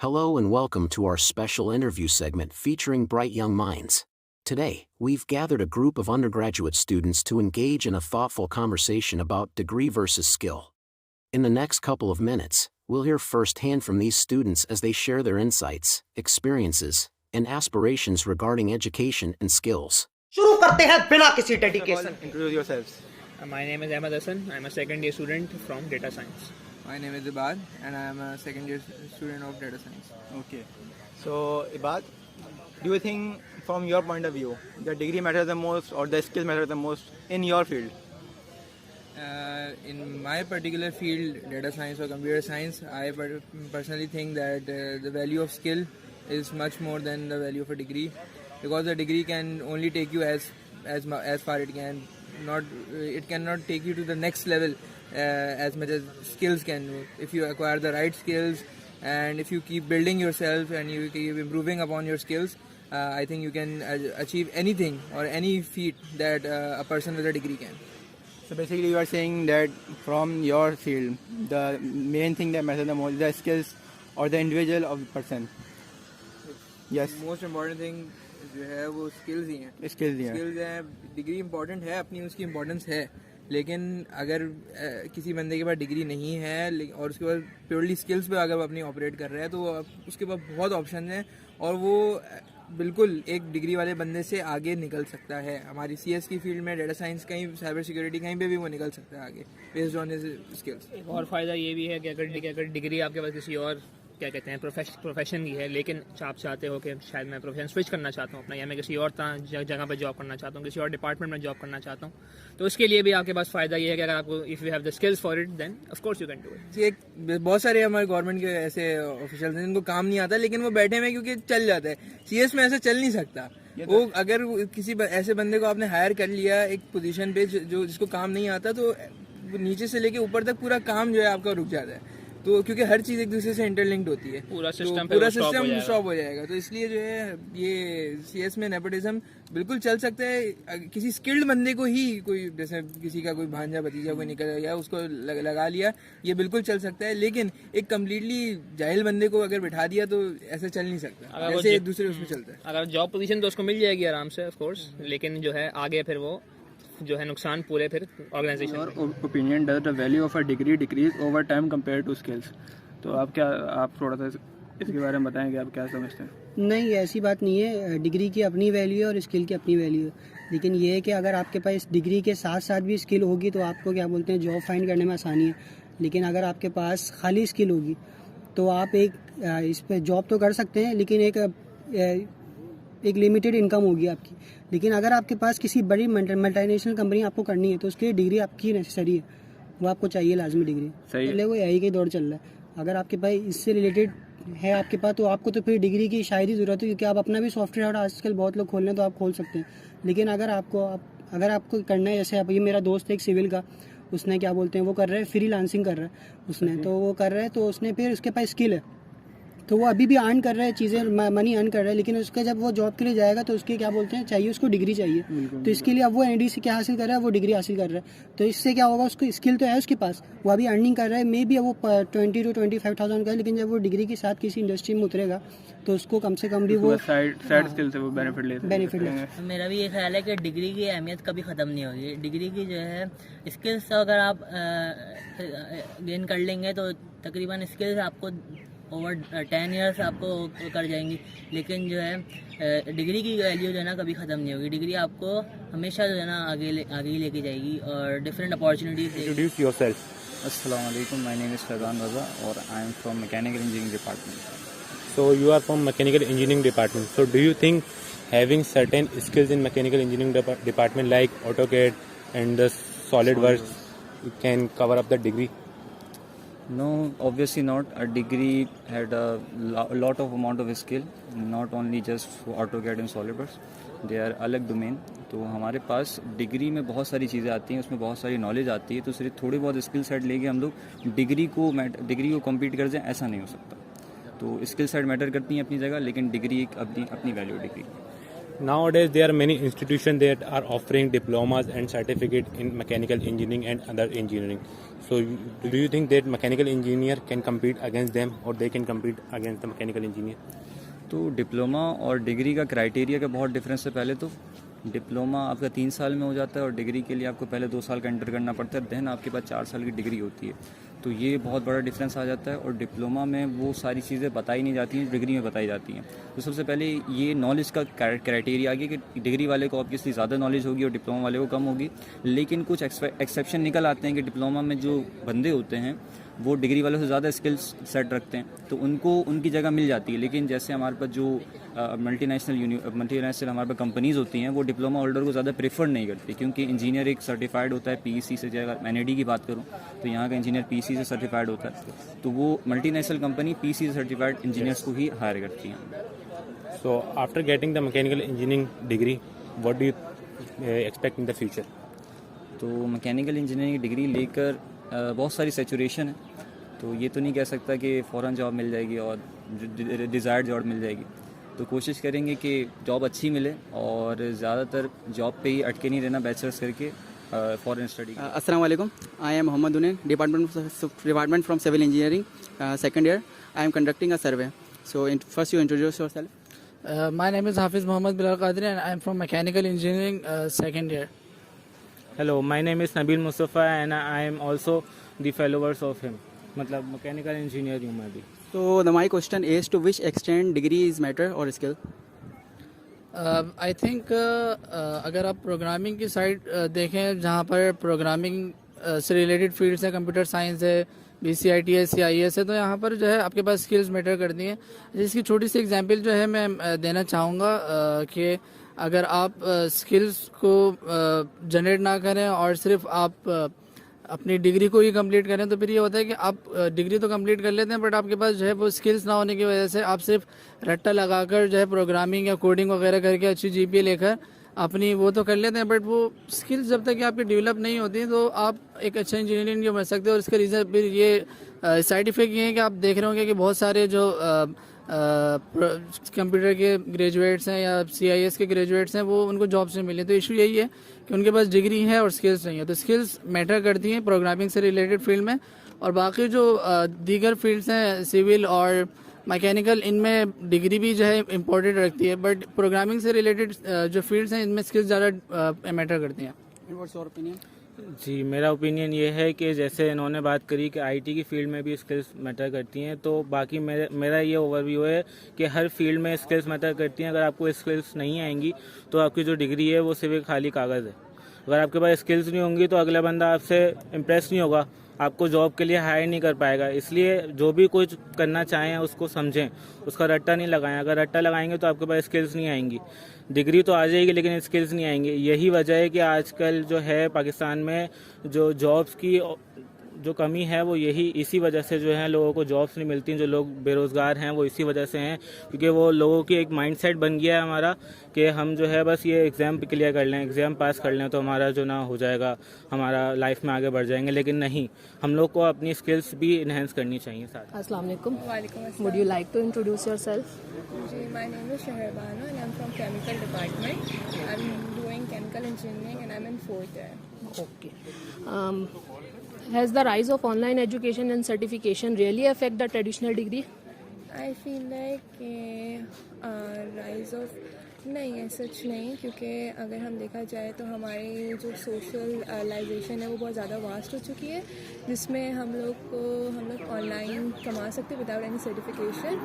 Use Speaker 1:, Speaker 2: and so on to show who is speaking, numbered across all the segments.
Speaker 1: Hello and welcome to our special interview segment featuring bright young minds. Today, we've gathered a group of undergraduate students to engage in a thoughtful conversation about degree versus skill. In the next couple of minutes, we'll hear firsthand from these students as they share their insights, experiences, and aspirations regarding education and skills.
Speaker 2: शुरू करते हैं बिना किसी dedication.
Speaker 3: Introduce yourselves.
Speaker 4: My name is Ahmed Hassan. I'm a second year student from data science.
Speaker 5: My name is Ibad and I am a second year student of data science.
Speaker 3: Okay. So, Ibad, do you think from your point of view, the degree matters the most or the skills matter the most in your field?
Speaker 5: In my particular field, data science or computer science, I personally think that the value of skill is much more than the value of a degree, because the degree can only take you as far it can. It cannot take you to the next level as much as skills can. If you acquire the right skills and if you keep building yourself and you keep improving upon your skills, I think you can achieve anything or any feat that a person with a degree can.
Speaker 3: So basically you are saying that from your field, the main thing that matters the most is the skills or the individual of the person. Yes.
Speaker 5: Most important thing जो है वो skills ही हैं।
Speaker 3: Skills
Speaker 5: हैं। Degree important है, अपनी उसकी importance है, लेकिन अगर किसी बंदे के पास डिग्री नहीं है और उसके पास प्योरली स्किल्स पे अगर वो अपनी ऑपरेट कर रहा है तो उसके पास बहुत ऑप्शन हैं और वो बिल्कुल एक डिग्री वाले बंदे से आगे निकल सकता है। हमारी सीएस की फील्ड में, डेटा साइंस, कहीं साइबर सिक्योरिटी, कहीं पे भी वो निकल सकता है आगे बेस्ड ऑन हिज स्किल्स।
Speaker 4: एक और फ़ायदा ये भी है कि अगर डिग्री आपके पास किसी और क्या कहते हैं प्रोफेशन की है, लेकिन आप चाहते हो कि शायद मैं प्रोफेशन स्विच करना चाहता हूँ अपना, या मैं किसी और जगह पर जॉब करना चाहता हूँ, किसी और डिपार्टमेंट में जॉब करना चाहता हूँ, तो उसके लिए भी आपके पास फ़ायदा ये है कि अगर आपको if you have the skills for it then of course you can do it.
Speaker 5: एक बहुत सारे हमारे गवर्नमेंट के ऐसे ऑफिशियल हैं जिनको काम नहीं आता लेकिन वो बैठे हुए क्योंकि चल जाता है। सीएस में ऐसे चल नहीं सकता। वो अगर किसी ऐसे बंदे को आपने हायर कर लिया एक पोजीशन पे जो जिसको काम नहीं आता, तो नीचे से लेके ऊपर तक पूरा काम जो है आपका रुक जाता है। तो क्योंकि हर चीज़ एक दूसरे से इंटरलिंक्ड होती है, पूरा सिस्टम स्टॉप हो जाएगा। तो इसलिए जो है ये सीएस में नेपोटिज्म बिल्कुल चल सकता है। किसी स्किल्ड बंदे को ही कोई जैसे किसी का कोई भांजा भतीजा कोई निकल गया उसको लगा लिया, ये बिल्कुल चल सकता है, लेकिन एक कम्प्लीटली जाहिल बंदे को अगर बैठा दिया तो ऐसे चल नहीं सकता। ऐसे एक दूसरे उसमें चलता है।
Speaker 4: अगर जॉब पोजीशन तो उसको मिल जाएगी आराम से ऑफ कोर्स, लेकिन जो है आगे फिर वो जो है नुकसान पूरे फिर ऑर्गेनाइजेशन।
Speaker 6: और opinion does the value of a degree decrease over time compare to skills? तो आप थोड़ा सा इसके बारे में बताएंगे, आप क्या समझते हैं?
Speaker 7: नहीं, ऐसी बात नहीं है। डिग्री की अपनी वैल्यू है और स्किल की अपनी वैल्यू है, लेकिन ये है कि अगर आपके पास डिग्री के साथ साथ भी स्किल होगी तो आपको क्या बोलते हैं जॉब फाइंड करने में आसानी है। लेकिन अगर आपके पास खाली स्किल होगी तो आप इस पर जॉब तो कर सकते हैं, लेकिन एक लिमिटेड इनकम होगी आपकी। लेकिन अगर आपके पास किसी बड़ी मल्टीनेशनल कंपनी आपको करनी है तो उसके लिए डिग्री आपकी नेसेसरी है, वो आपको चाहिए लाजमी डिग्री। पहले वो यही का दौर चल रहा है। अगर आपके पास इससे रिलेटेड है आपके पास तो आपको तो फिर डिग्री की शायद ही ज़रूरत है, क्योंकि आप अपना भी सॉफ्टवेयर आजकल बहुत लोग खोल रहे हैं तो आप खोल सकते हैं। लेकिन अगर आपको करना है, जैसे ये मेरा दोस्त है एक सिविल का, उसने क्या बोलते हैं वो कर रहा है फ्रीलांसिंग कर रहा है उसने, तो वो कर रहा है तो उसने फिर उसके पास स्किल है तो वो अभी भी अर्न कर रहा है चीज़ें, मनी अर्न कर रहा है। लेकिन उसका जब वो जॉब के लिए जाएगा तो उसके क्या बोलते हैं चाहिए उसको डिग्री चाहिए। तो इसके लिए अब वो एनडी से क्या हासिल कर रहा है, वो डिग्री हासिल कर रहा है। तो इससे क्या होगा, उसको स्किल तो है उसके पास, वो अभी अर्निंग कर रहा है, मे बी वो 20 to 25,000 का है, लेकिन जब वो डिग्री के साथ किसी इंडस्ट्री में उतरेगा तो उसको कम से कम भी वो
Speaker 6: साइड स्किल से वो बेनिफिट ले।
Speaker 8: मेरा भी ये ख्याल है कि डिग्री की अहमियत कभी ख़त्म नहीं होगी। डिग्री की जो है स्किल्स तो अगर आप गेन कर लेंगे तो तकरीबन स्किल्स आपको ओवर 10 ईयर्स आपको कर जाएंगी, लेकिन जो है डिग्री की वैल्यू जो है ना कभी ख़त्म नहीं होगी। डिग्री आपको हमेशा जो है ना आगे ही लेके जाएगी और डिफरेंट अपॉर्चुनिटीज।
Speaker 3: Introduce yourself.
Speaker 9: अस्सलाम वालेकुम, माय नेम इज़ फैज़ान रज़ा और I am from mechanical engineering department.
Speaker 10: So you are from mechanical engineering department. So do you think having certain skills in mechanical engineering department like AutoCAD and the SolidWorks can cover up the degree?
Speaker 9: No, obviously not. A degree had a lot of amount of skill, not only just for AutoCAD and SolidWorks. They are अलग domain. तो हमारे पास degree में बहुत सारी चीज़ें आती हैं, उसमें बहुत सारी नॉलेज आती है, तो सिर्फ थोड़ी बहुत स्किल सेट लेके हम लोग डिग्री को कम्पीट कर जाएं, ऐसा नहीं हो सकता। तो स्किल सेट मैटर करती हैं अपनी जगह, लेकिन डिग्री एक अपनी value degree.
Speaker 10: nowadays there are many institutions that are offering diplomas and certificate in mechanical engineering and other engineering. So do you think that mechanical engineer can compete against them or they can compete against the mechanical engineer?
Speaker 9: तो diploma और degree का criteria का बहुत difference है. पहले तो diploma आपका 3 साल में हो जाता है और डिग्री के लिए आपको पहले 2 साल का एंटर करना पड़ता है, देन आपके पास 4 साल की डिग्री होती है. तो ये बहुत बड़ा डिफरेंस आ जाता है. और डिप्लोमा में वो सारी चीज़ें बताई नहीं जाती हैं जो डिग्री में बताई जाती हैं. तो सबसे पहले ये नॉलेज का क्राइटेरिया आ गया कि डिग्री वाले को ऑब्वियसली ज़्यादा नॉलेज होगी और डिप्लोमा वाले को कम होगी. लेकिन कुछ एक्सेप्शन निकल आते हैं कि डिप्लोमा में जो बंदे होते हैं वो डिग्री वालों से ज़्यादा स्किल्स सेट रखते हैं, तो उनको उनकी जगह मिल जाती है. लेकिन जैसे हमारे पास जो मल्टीनेशनल हमारे पास कंपनीज़ होती हैं वो डिप्लोमा होल्डर को ज़्यादा प्रेफर नहीं करती, क्योंकि इंजीनियर एक सर्टिफाइड होता है पीईसी से. अगर एनआईडी की बात करूँ तो यहाँ का इंजीनियर पीईसी से सर्टिफाइड होता है, तो वो मल्टीनेशनल कंपनी पीईसी से सर्टिफाइड इंजीनियर्स को ही हायर करती हैं.
Speaker 10: So after getting the mechanical engineering degree, what do you expect in the future?
Speaker 9: तो मैकेनिकल इंजीनियरिंग डिग्री लेकर बहुत सारी सैचुरेशन है. तो ये तो नहीं कह सकता कि फ़ौरन जॉब मिल जाएगी और डिज़ायर्ड जॉब मिल जाएगी. तो कोशिश करेंगे कि जॉब अच्छी मिले और ज़्यादातर जॉब पे ही अटके नहीं रहना बैचलर्स करके फॉरेन स्टडी.
Speaker 3: अस्सलाम वालेकुम. I am Mohammad Unain, department from civil engineering, second year. I am conducting a survey. So first you introduce yourself.
Speaker 5: My name is Hafiz Mohammad Bilal Qadri and I am from Mechanical Engineering, second year.
Speaker 6: Hello, my name is Nabil Mustafa and I am also the followers of him. मतलब mechanical engineer हूँ मैं भी.
Speaker 3: So my question is, to which extent degree is matter or skill?
Speaker 5: I think अगर आप programming की side देखें, जहाँ पर प्रोग्रामिंग से रिलेटेड फील्ड्स है, कंप्यूटर साइंस है, BCIT है, CIS है, तो यहाँ पर जो है आपके पास स्किल्स मैटर करती हैं. जिसकी छोटी सी एग्जांपल जो है मैं देना चाहूँगा कि अगर आप स्किल्स को जनरेट ना करें और सिर्फ आप अपनी डिग्री को ही कंप्लीट करें, तो फिर ये होता है कि आप डिग्री तो कंप्लीट कर लेते हैं बट आपके पास जो है वो स्किल्स ना होने की वजह से आप सिर्फ रट्टा लगाकर जो है प्रोग्रामिंग या कोडिंग वगैरह करके अच्छी GPA लेकर अपनी वो तो कर लेते हैं, बट वो स्किल्स जब तक कि आपकी डेवलप नहीं होती तो आप एक अच्छा इंजीनियर नहीं बन सकते. और इसका रीज़न फिर ये साइड इफेक्ट ये है कि आप देख रहे होंगे कि बहुत सारे जो कंप्यूटर के ग्रेजुएट्स हैं या CIS के ग्रेजुएट्स हैं वो उनको जॉब्स नहीं मिली. तो इशू यही है कि उनके पास डिग्री है और स्किल्स नहीं है. तो स्किल्स मैटर करती हैं प्रोग्रामिंग से रिलेटेड फील्ड में, और बाकी जो दीगर फील्ड्स हैं सिविल और मैकेनिकल, इनमें डिग्री भी जो है इम्पोर्टेंट रखती है, बट प्रोग्रामिंग से रिलेटेड जो फील्ड्स हैं इनमें स्किल्स ज़्यादा मैटर करती हैं. What's your opinion?
Speaker 6: जी, मेरा ओपिनियन ये है कि जैसे इन्होंने बात करी कि IT की फील्ड में भी स्किल्स मैटर करती हैं, तो बाकी मेरा ये ओवरव्यू है कि हर फील्ड में स्किल्स मैटर करती हैं. अगर आपको स्किल्स नहीं आएंगी तो आपकी जो डिग्री है वो सिर्फ एक खाली कागज़ है. अगर आपके पास स्किल्स नहीं होंगी तो अगला बंदा आपसे इम्प्रेस नहीं होगा, आपको जॉब के लिए हायर नहीं कर पाएगा. इसलिए जो भी कुछ करना चाहें उसको समझें, उसका रट्टा नहीं लगाएं. अगर रट्टा लगाएंगे तो आपके पास स्किल्स नहीं आएंगी. डिग्री तो आ जाएगी लेकिन स्किल्स नहीं आएंगे. यही वजह है कि आजकल जो है पाकिस्तान में जो जॉब्स की जो कमी है वो यही इसी वजह से जो है लोगों को जॉब्स नहीं मिलती. जो लोग बेरोज़गार हैं वो इसी वजह से हैं, क्योंकि वो लोगों की एक माइंडसेट बन गया है हमारा कि हम जो है बस ये एग्ज़ाम क्लियर कर लें, एग्ज़ाम पास कर लें तो हमारा जो ना हो जाएगा, हमारा लाइफ में आगे बढ़ जाएंगे. लेकिन नहीं, हम लोग को अपनी स्किल्स भी इन्हेंस करनी चाहिए साथ.
Speaker 11: अस्सलाम वालेकुम.
Speaker 12: वालेकुम अस्सलाम.
Speaker 11: Would you like to introduce yourself?
Speaker 12: Ji, my name is Shahar Bano and I'm from chemical department. I'm doing chemical engineering and I'm in 4th year.
Speaker 11: Okay. Has the rise of online education and certification really affect the traditional degree?
Speaker 12: I feel like rise of नहीं, सच नहीं, क्योंकि अगर हम देखा जाए तो हमारी जो सोशलाइजेशन है वो बहुत ज़्यादा वास्ट हो चुकी है, जिसमें हम लोग ऑनलाइन कमा सकते हैं विदाउट एनी सर्टिफिकेशन,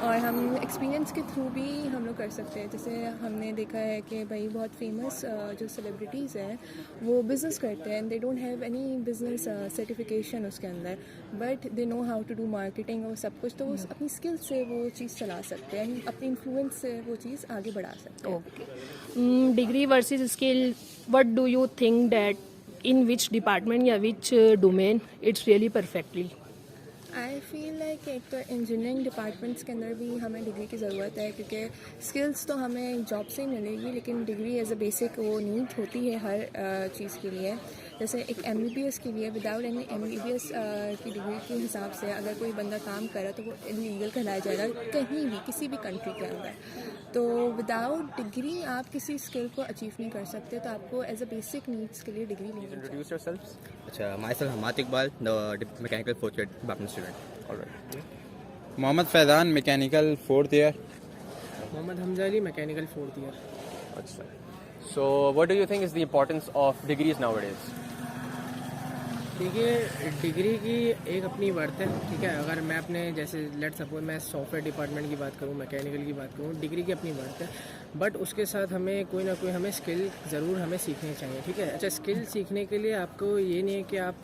Speaker 12: और हम एक्सपीरियंस के थ्रू भी हम लोग कर सकते हैं. जैसे हमने देखा है कि भाई बहुत फेमस जो सेलिब्रिटीज़ हैं वो बिज़नेस करते हैं and they don't have any business certification उसके अंदर, but they know how to do marketing और सब कुछ. तो वो अपनी स्किल से वो चीज़ चला सकते हैं, अपनी इन्फ्लुएंस से वो चीज़ आगे बढ़ा सकते हैं.
Speaker 11: Okay. Degree versus skill, what do you think that in which department या which domain it's really perfectly?
Speaker 12: I feel like एक तो इंजीनियरिंग डिपार्टमेंट्स के अंदर भी हमें डिग्री की ज़रूरत है, क्योंकि स्किल्स तो हमें जॉब से ही मिलेगी, लेकिन डिग्री एज अ बेसिक वो नीड होती है हर चीज़ के लिए। जैसे एक MBBS के लिए विदाउट एनी MBBS की डिग्री के हिसाब से अगर कोई बंदा काम करे तो वो इलीगल कहलाया जाएगा कहीं भी, किसी भी कंट्री के अंदर। तो विदाउट डिग्री आप किसी स्किल को अचीव नहीं कर सकते, तो आपको एज अ बेसिक नीड्स के लिए डिग्री लेनी चाहिए।
Speaker 2: Introduce yourselves. अच्छा, myself Hamad Iqbal, the mechanical fourth year department student. All right.
Speaker 3: Mohammad Faizan, mechanical 4th year.
Speaker 4: Mohammad Hamzali, mechanical 4th year.
Speaker 2: अच्छा. So, what do you think is the importance of degrees nowadays?
Speaker 4: देखिए, degree की एक अपनी worth है, ठीक है। अगर मैं अपने जैसे लेट सपोज मैं सॉफ्टवेयर डिपार्टमेंट की बात करूँ, मैकेनिकल की बात करूँ, डिग्री की अपनी वर्थ है, बट उसके साथ हमें कोई ना कोई हमें स्किल ज़रूर हमें सीखनी चाहिए, ठीक है। अच्छा, स्किल सीखने के लिए आपको ये नहीं है कि आप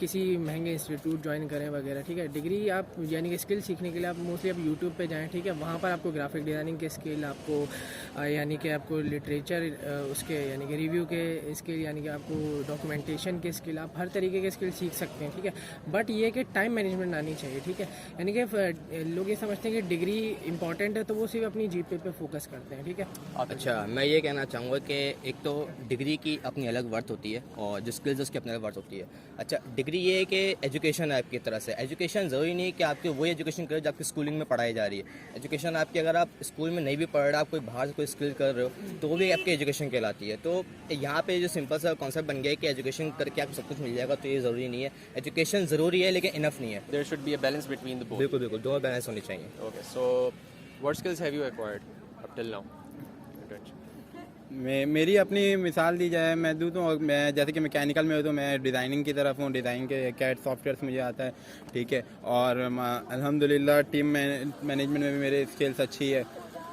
Speaker 4: किसी महंगे इंस्टीट्यूट ज्वाइन करें वगैरह, ठीक है। डिग्री आप यानी कि स्किल सीखने के लिए आप मोस्टली आप यूट्यूब पे जाएं, ठीक है। वहाँ पर आपको ग्राफिक डिज़ाइनिंग के स्किल, आपको यानी कि आपको लिटरेचर उसके यानी कि रिव्यू के स्किल, यानी कि आपको डॉक्यूमेंटेशन के स्किल, आप हर तरीके के स्किल सीख सकते हैं, ठीक है। बट ये कि टाइम मैनेजमेंट आनी चाहिए, ठीक है। यानी कि लोग ये समझते हैं कि डिग्री इंपॉर्टेंट है तो वो सिर्फ अपनी जीपे पे फोकस करते हैं, ठीक है।
Speaker 2: अच्छा, मैं ये कहना चाहूँगा कि एक तो डिग्री की अपनी अलग वर्थ होती है और जो स्किल्स उसकी अपनी अलग वर्थ होती है। अच्छा, डिग्री ये है कि एजुकेशन है आपकी तरह से। एजुकेशन ज़रूरी नहीं है कि आपकी वही एजुकेशन करो जो आपकी स्कूलिंग में पढ़ाई जा रही है। एजुकेशन आपकी अगर आप स्कूल में नहीं भी पढ़ रहे, आप कोई बाहर से कोई स्किल कर रहे हो तो वो भी आपकी एजुकेशन कहलाती है। तो यहाँ पे जो सिंपल सा कॉन्सेप्ट बन गया है कि एजुकेशन करके आपको सब कुछ मिल जाएगा, तो ये ज़रूरी नहीं है। एजुकेशन ज़रूरी है लेकिन इनफ नहीं है।
Speaker 13: There should be a balance between the both.
Speaker 2: बिल्कुल बिल्कुल, दोनों बैलेंस होनी चाहिए।
Speaker 13: Okay, so what skills have you acquired up till now?
Speaker 3: मेरी अपनी मिसाल दी जाए, मैं दूँ तो मैं जैसे कि मैकेनिकल में हूँ तो मैं डिज़ाइनिंग की तरफ हूँ, डिज़ाइनिंग के कैड सॉफ्टवेयर्स मुझे आता है, ठीक है। और अल्हम्दुलिल्लाह टीम मैनेजमेंट में भी मेरे स्किल्स अच्छी है।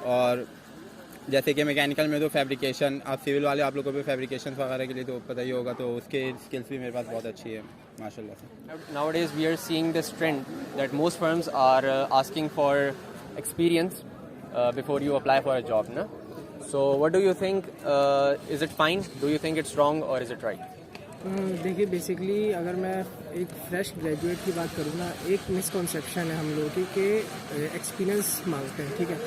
Speaker 3: और जैसे कि मैकेनिकल में तो फैब्रिकेशन, आप सिविल वाले आप लोगों को भी फैब्रिकेशन वगैरह के लिए तो पता ही होगा, तो उसके स्किल्स भी मेरे पास बहुत अच्छी है माशाल्लाह से।
Speaker 13: Nowadays we are seeing this trend that most firms are asking for experience before you apply for a job, na? So what do you think? Is it fine? Do you think it's wrong or is it right?
Speaker 4: देखिए, basically अगर मैं एक fresh graduate की बात करूँ ना, एक misconception है हम लोगों की कि एक्सपीरियंस मांगते हैं, ठीक है।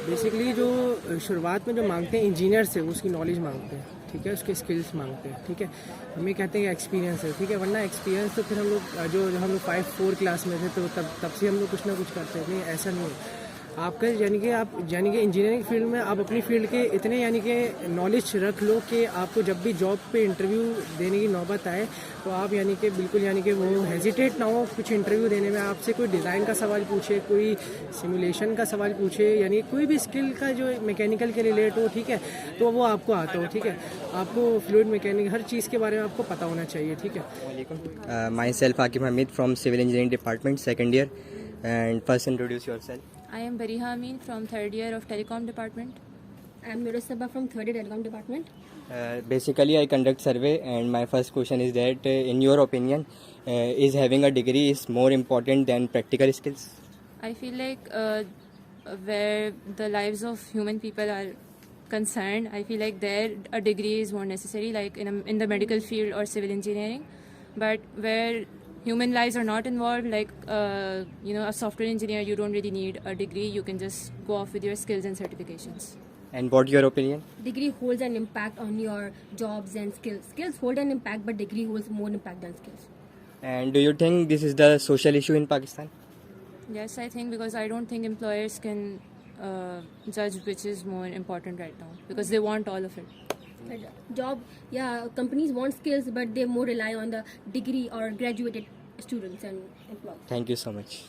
Speaker 4: बेसिकली जो शुरुआत में जो मांगते हैं इंजीनियर से, वो उसकी नॉलेज मांगते हैं, ठीक है, उसके स्किल्स मांगते हैं, ठीक है। हमें कहते हैं कि एक्सपीरियंस है, ठीक है। वरना एक्सपीरियंस तो फिर हम लोग जो हम लोग 5-4 क्लास में थे तो तब से हम लोग कुछ ना कुछ करते हैं, नहीं ऐसा नहीं है। आपका यानी कि इंजीनियरिंग फील्ड में आप अपनी फील्ड के इतने यानी कि नॉलेज रख लो कि आपको जब भी जॉब पे इंटरव्यू देने की नौबत आए तो आप यानी कि बिल्कुल यानी कि वो हेजिटेट ना हो कुछ इंटरव्यू देने में। आपसे कोई डिज़ाइन का सवाल पूछे, कोई सिमुलेशन का सवाल पूछे, यानी कोई भी स्किल का जो मैकेनिकल के रिलेट हो, ठीक है, तो वो आपको आता हो, ठीक है। आपको फ्लूइड मैकेनिक हर चीज़ के बारे में आपको पता होना चाहिए, ठीक है।
Speaker 14: Myself Aqib Hamid from civil engineering department 2nd year, and first introduce yourself.
Speaker 15: I am Bariha Amin from 3rd year of Telecom Department.
Speaker 11: I am Miruz Sabah from 3rd year Telecom Department.
Speaker 14: Basically, I conduct survey, and my first question is that, in your opinion, is having a degree is more important than practical skills?
Speaker 15: I feel like where the lives of human people are concerned, I feel like there a degree is more necessary, like in the medical field or civil engineering. But where human lives are not involved, like a software engineer, you don't really need a degree. You can just go off with your skills and certifications.
Speaker 14: And what your opinion?
Speaker 11: Degree holds an impact on your jobs and skills. Skills hold an impact, but degree holds more impact than skills.
Speaker 14: And do you think this is the social issue in Pakistan?
Speaker 15: Yes, I think, because I don't think employers can judge which is more important right now, because they want all of it.
Speaker 11: Companies want skills, but they more rely on the degree or graduated students and employees.
Speaker 14: Thank you so much.